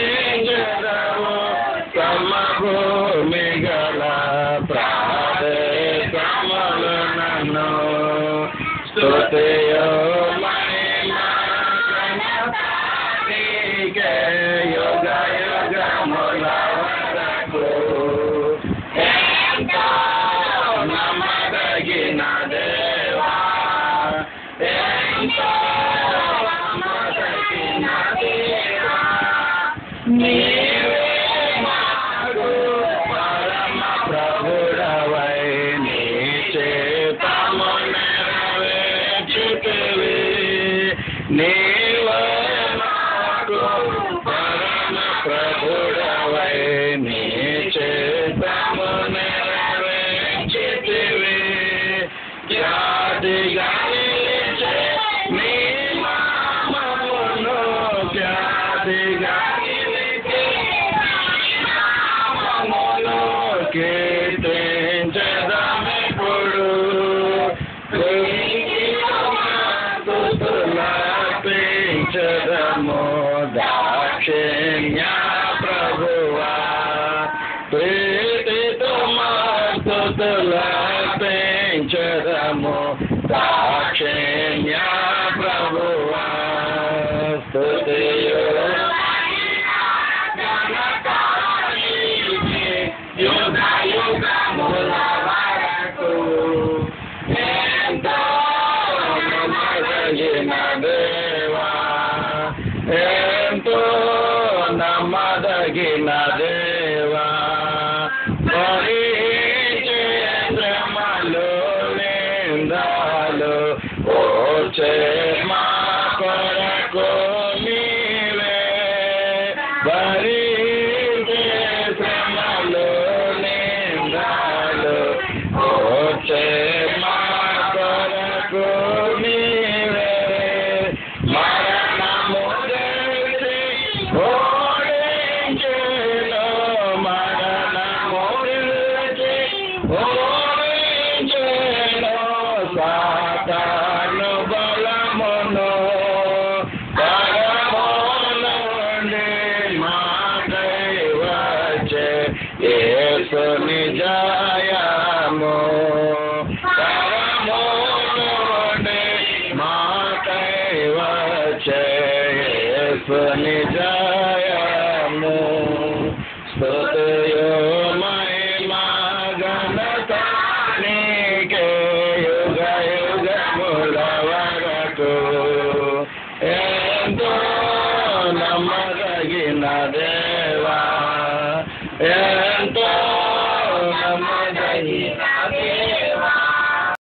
నడిపించదము సమభూమి గల ప్రదేశములు నన్ను స్తుతియు మహిమ నీకే యుగ యుగముల వరకు ఎంతో నమ్మదగిన దేవా ఎంతో నమ్మదగిన దేవా నీవే నాకు పరమ ప్రభుడవై నీ చేతము నెరవేర్చుతివి నీవే నాకు పరమ ప్రభుడవై నీ చేతము నెరవేర్చుతివి జాతిగా నిలిచే నీ నామమును జాతిగా నిలిచే నీ నామమును కీర్తించెదమెప్పుడు స్తుతులర్పించెదము దాక్షిణ్య ప్రభువా ప్రీతితో స్తుతులర్పించెదము దాక్షిణ్య ప్రభువా స్తుతియు యుగ యుగముల వరకు ఎంతో నమ్మదగిన దేవా ఎంతో నమ్మదగిన దేవా భరించే శ్రమలు నిందలు ఓచే మా కొరకు నీవే భరించే శ్రమలు నిందలు ఓచే మా కొరకు నీవే మరణము గెలిచి ఓడించెను మరణము గెలిచి ఓడించెను సాతాను బలమును పరము నుండి మాకై వచ్చే యేసుని జయము పరము నుండి మాకై వచ్చే యేసుని జయము స్తుతియు మహిమ ఘనత నీకే యుగ యుగముల వరకు ఎంతో నమ్మదగిన దేవా ఎంతో నమ్మదగిన దేవా